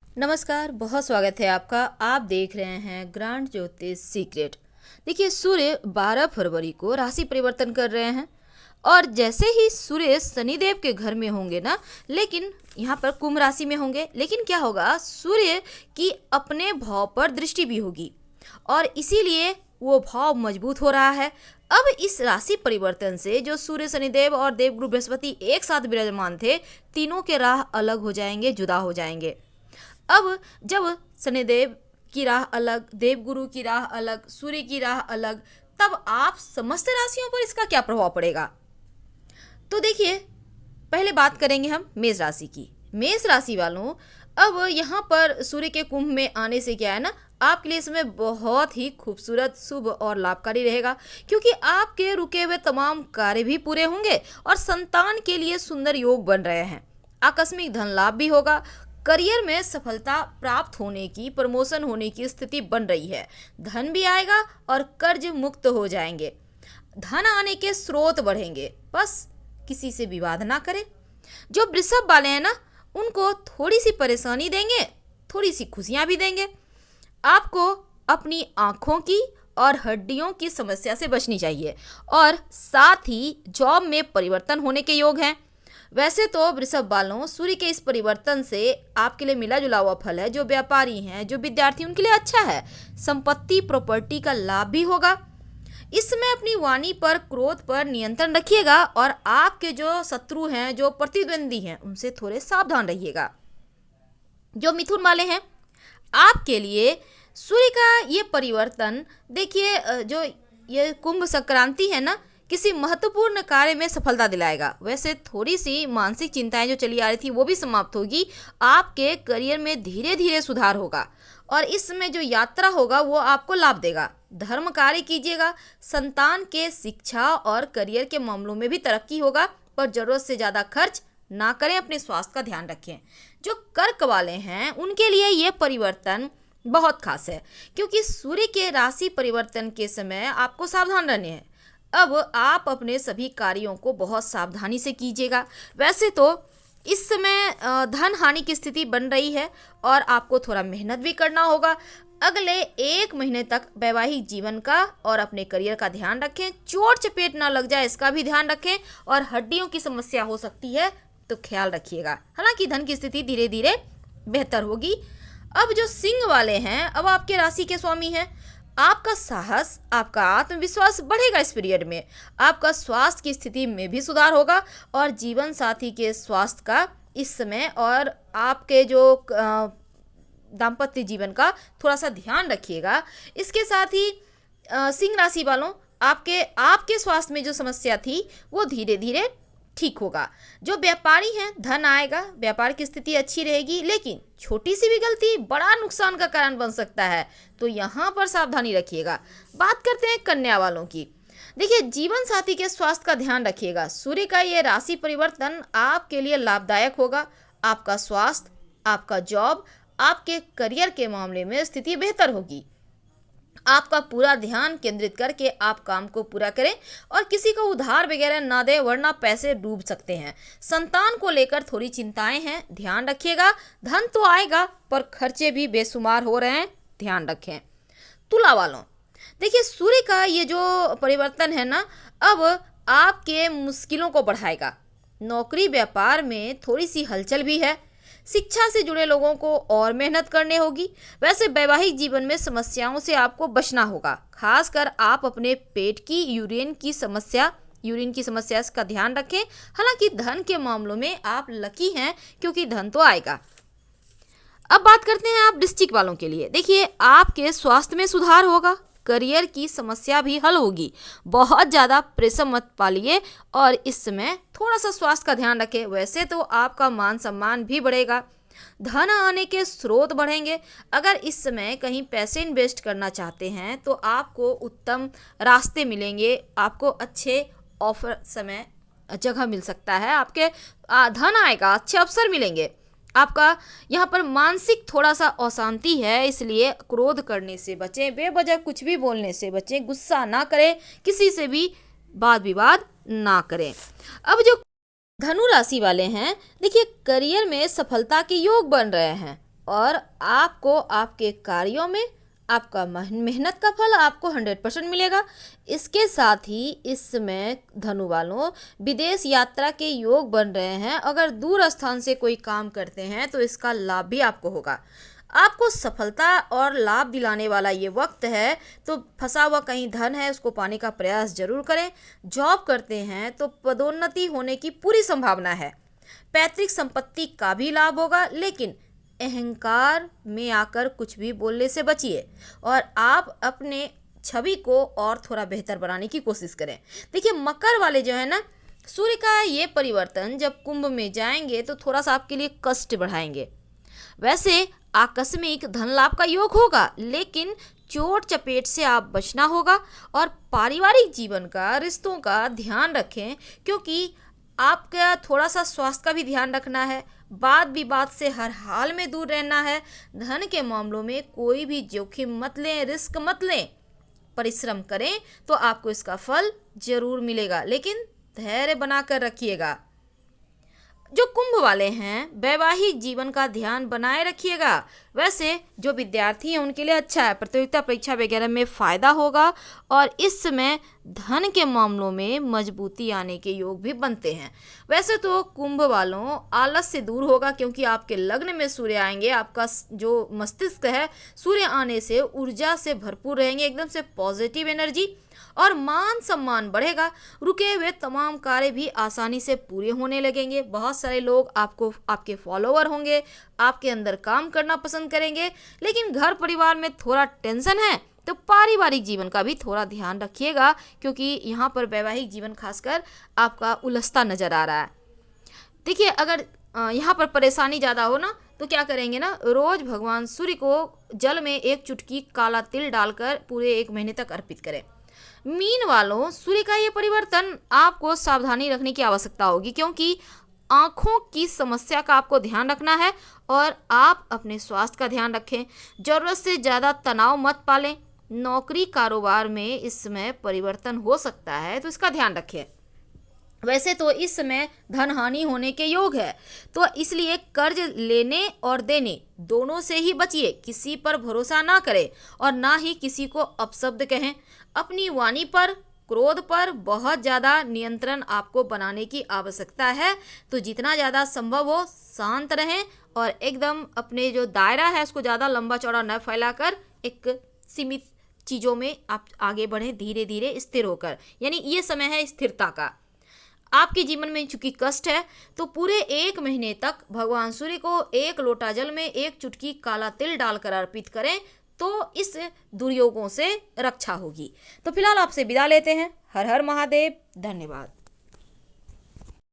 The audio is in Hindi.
नमस्कार, बहुत स्वागत है आपका। आप देख रहे हैं ग्रांड ज्योतिष सीक्रेट। देखिए, सूर्य 12 फरवरी को राशि परिवर्तन कर रहे हैं और जैसे ही सूर्य शनिदेव के घर में होंगे ना, लेकिन यहाँ पर कुंभ राशि में होंगे, लेकिन क्या होगा, सूर्य की अपने भाव पर दृष्टि भी होगी और इसीलिए वो भाव मजबूत हो रहा है। अब इस राशि परिवर्तन से जो सूर्य, शनिदेव और देवगुरु बृहस्पति एक साथ विराजमान थे, तीनों के राह अलग हो जाएंगे, जुदा हो जाएंगे। अब जब शनिदेव की राह अलग, देवगुरु की राह अलग, सूर्य की राह अलग, तब आप समस्त राशियों पर इसका क्या प्रभाव पड़ेगा। तो देखिए, पहले बात करेंगे हम मेष राशि की। मेष राशि वालों, अब यहाँ पर सूर्य के कुंभ में आने से क्या है ना, आपके लिए समय बहुत ही खूबसूरत, शुभ और लाभकारी रहेगा, क्योंकि आपके रुके हुए तमाम कार्य भी पूरे होंगे और संतान के लिए सुंदर योग बन रहे हैं। आकस्मिक धन लाभ भी होगा। करियर में सफलता प्राप्त होने की, प्रमोशन होने की स्थिति बन रही है। धन भी आएगा और कर्ज मुक्त हो जाएंगे। धन आने के स्रोत बढ़ेंगे। बस किसी से विवाद ना करें। जो वृषभ वाले हैं ना, उनको थोड़ी सी परेशानी देंगे, थोड़ी सी खुशियां भी देंगे। आपको अपनी आंखों की और हड्डियों की समस्या से बचनी चाहिए और साथ ही जॉब में परिवर्तन होने के योग हैं। वैसे तो वृषभ वालों, सूर्य के इस परिवर्तन से आपके लिए मिला जुला हुआ फल है। जो व्यापारी हैं, जो विद्यार्थी, उनके लिए अच्छा है। संपत्ति, प्रॉपर्टी का लाभ भी होगा। इस समय अपनी वाणी पर, क्रोध पर नियंत्रण रखिएगा और आपके जो शत्रु हैं, जो प्रतिद्वंदी हैं, उनसे थोड़े सावधान रहिएगा। जो मिथुन वाले हैं, आपके लिए सूर्य का ये परिवर्तन, देखिए, जो ये कुंभ संक्रांति है ना, किसी महत्वपूर्ण कार्य में सफलता दिलाएगा। वैसे थोड़ी सी मानसिक चिंताएं जो चली आ रही थी, वो भी समाप्त होगी। आपके करियर में धीरे धीरे सुधार होगा और इस समय जो यात्रा होगा वो आपको लाभ देगा। धर्म कार्य कीजिएगा। संतान के शिक्षा और करियर के मामलों में भी तरक्की होगा, पर जरूरत से ज़्यादा खर्च ना करें। अपने स्वास्थ्य का ध्यान रखें। जो कर्क वाले हैं, उनके लिए ये परिवर्तन बहुत खास है, क्योंकि सूर्य के राशि परिवर्तन के समय आपको सावधान रहने हैं। अब आप अपने सभी कार्यों को बहुत सावधानी से कीजिएगा। वैसे तो इस समय धन हानि की स्थिति बन रही है और आपको थोड़ा मेहनत भी करना होगा। अगले 1 महीने तक वैवाहिक जीवन का और अपने करियर का ध्यान रखें। चोट चपेट ना लग जाए, इसका भी ध्यान रखें और हड्डियों की समस्या हो सकती है, तो ख्याल रखिएगा। हालांकि धन की स्थिति धीरे धीरे बेहतर होगी। अब जो सिंह वाले हैं, अब आपके राशि के स्वामी हैं। आपका साहस, आपका आत्मविश्वास बढ़ेगा इस पीरियड में। आपका स्वास्थ्य की स्थिति में भी सुधार होगा और जीवन साथी के स्वास्थ्य का इस समय और आपके जो दाम्पत्य जीवन का थोड़ा सा ध्यान रखिएगा। इसके साथ ही सिंह राशि वालों, आपके आपके स्वास्थ्य में जो समस्या थी वो धीरे धीरे ठीक होगा। जो व्यापारी हैं, धन आएगा, व्यापार की स्थिति अच्छी रहेगी, लेकिन छोटी सी भी गलती बड़ा नुकसान का कारण बन सकता है, तो यहाँ पर सावधानी रखिएगा। बात करते हैं कन्या वालों की। देखिए, जीवन साथी के स्वास्थ्य का ध्यान रखिएगा। सूर्य का ये राशि परिवर्तन आपके लिए लाभदायक होगा। आपका स्वास्थ्य, आपका जॉब, आपके करियर के मामले में स्थिति बेहतर होगी। आपका पूरा ध्यान केंद्रित करके आप काम को पूरा करें और किसी को उधार वगैरह ना दें, वरना पैसे डूब सकते हैं। संतान को लेकर थोड़ी चिंताएं हैं, ध्यान रखिएगा। धन तो आएगा, पर खर्चे भी बेशुमार हो रहे हैं, ध्यान रखें। तुला वालों, देखिए, सूर्य का ये जो परिवर्तन है ना, अब आपके मुश्किलों को बढ़ाएगा। नौकरी व्यापार में थोड़ी सी हलचल भी है। शिक्षा से जुड़े लोगों को और मेहनत करनी होगी। वैसे वैवाहिक जीवन में समस्याओं से आपको बचना होगा। खासकर आप अपने पेट की, यूरिन की समस्या का ध्यान रखें। हालांकि धन के मामलों में आप लकी हैं, क्योंकि धन तो आएगा। अब बात करते हैं आप वृश्चिक वालों के लिए। देखिए, आपके स्वास्थ्य में सुधार होगा। करियर की समस्या भी हल होगी। बहुत ज़्यादा प्रेशर मत पालिए और इस समय थोड़ा सा स्वास्थ्य का ध्यान रखें। वैसे तो आपका मान सम्मान भी बढ़ेगा। धन आने के स्रोत बढ़ेंगे। अगर इस समय कहीं पैसे इन्वेस्ट करना चाहते हैं तो आपको उत्तम रास्ते मिलेंगे। आपको अच्छे ऑफर समय जगह मिल सकता है। आपके धन आएगा, अच्छे अवसर मिलेंगे। आपका यहाँ पर मानसिक थोड़ा सा अशांति है, इसलिए क्रोध करने से बचें, बेवजह कुछ भी बोलने से बचें, गुस्सा ना करें, किसी से भी वाद विवाद ना करें। अब जो धनु राशि वाले हैं, देखिए, करियर में सफलता के योग बन रहे हैं और आपको आपके कार्यों में आपका मेहनत का फल आपको 100% मिलेगा। इसके साथ ही इस समय धनु वालों विदेश यात्रा के योग बन रहे हैं। अगर दूर स्थान से कोई काम करते हैं तो इसका लाभ भी आपको होगा। आपको सफलता और लाभ दिलाने वाला ये वक्त है, तो फंसा हुआ कहीं धन है उसको पाने का प्रयास जरूर करें। जॉब करते हैं तो पदोन्नति होने की पूरी संभावना है। पैतृक संपत्ति का भी लाभ होगा, लेकिन अहंकार में आकर कुछ भी बोलने से बचिए और आप अपने छवि को और थोड़ा बेहतर बनाने की कोशिश करें। देखिए मकर वाले जो है ना, सूर्य का ये परिवर्तन जब कुंभ में जाएंगे तो थोड़ा सा आपके लिए कष्ट बढ़ाएंगे। वैसे आकस्मिक धन लाभ का योग होगा, लेकिन चोट चपेट से आप बचना होगा और पारिवारिक जीवन का, रिश्तों का ध्यान रखें, क्योंकि आपका थोड़ा सा स्वास्थ्य का भी ध्यान रखना है। वाद विवाद से हर हाल में दूर रहना है। धन के मामलों में कोई भी जोखिम मत लें, रिस्क मत लें। परिश्रम करें तो आपको इसका फल जरूर मिलेगा, लेकिन धैर्य बनाकर रखिएगा। जो कुंभ वाले हैं वैवाहिक जीवन का ध्यान बनाए रखिएगा। वैसे जो विद्यार्थी हैं उनके लिए अच्छा है, प्रतियोगिता परीक्षा वगैरह में फ़ायदा होगा और इस समय धन के मामलों में मजबूती आने के योग भी बनते हैं। वैसे तो कुंभ वालों आलस से दूर होगा, क्योंकि आपके लग्न में सूर्य आएंगे। आपका जो मस्तिष्क है सूर्य आने से ऊर्जा से भरपूर रहेंगे, एकदम से पॉजिटिव एनर्जी, और मान सम्मान बढ़ेगा। रुके हुए तमाम कार्य भी आसानी से पूरे होने लगेंगे। बहुत सारे लोग आपको, आपके फॉलोवर होंगे, आपके अंदर काम करना पसंद करेंगे। लेकिन घर परिवार में थोड़ा टेंशन है, तो पारिवारिक जीवन का भी थोड़ा ध्यान रखिएगा, क्योंकि यहाँ पर वैवाहिक जीवन खासकर आपका उलझता नजर आ रहा है। देखिए अगर यहाँ पर परेशानी ज़्यादा हो ना, तो क्या करेंगे ना, रोज भगवान सूर्य को जल में एक चुटकी काला तिल डालकर पूरे 1 महीने तक अर्पित करें। मीन वालों सूर्य का ये परिवर्तन आपको सावधानी रखने की आवश्यकता होगी, क्योंकि आँखों की समस्या का आपको ध्यान रखना है और आप अपने स्वास्थ्य का ध्यान रखें। ज़रूरत से ज़्यादा तनाव मत पालें। नौकरी कारोबार में इस समय परिवर्तन हो सकता है, तो इसका ध्यान रखें। वैसे तो इस समय धन हानि होने के योग है, तो इसलिए कर्ज लेने और देने दोनों से ही बचिए। किसी पर भरोसा ना करें और ना ही किसी को अपशब्द कहें। अपनी वाणी पर, क्रोध पर बहुत ज़्यादा नियंत्रण आपको बनाने की आवश्यकता है। तो जितना ज़्यादा संभव हो शांत रहें और एकदम अपने जो दायरा है उसको ज़्यादा लंबा चौड़ा न फैलाकर एक सीमित चीज़ों में आप आगे बढ़ें, धीरे धीरे स्थिर होकर। यानी ये समय है स्थिरता का। आपके जीवन में चूंकि कष्ट है, तो पूरे 1 महीने तक भगवान सूर्य को 1 लोटा जल में 1 चुटकी काला तिल डालकर अर्पित करें, तो इस दुर्योगों से रक्षा होगी। तो फिलहाल आपसे विदा लेते हैं। हर हर महादेव। धन्यवाद।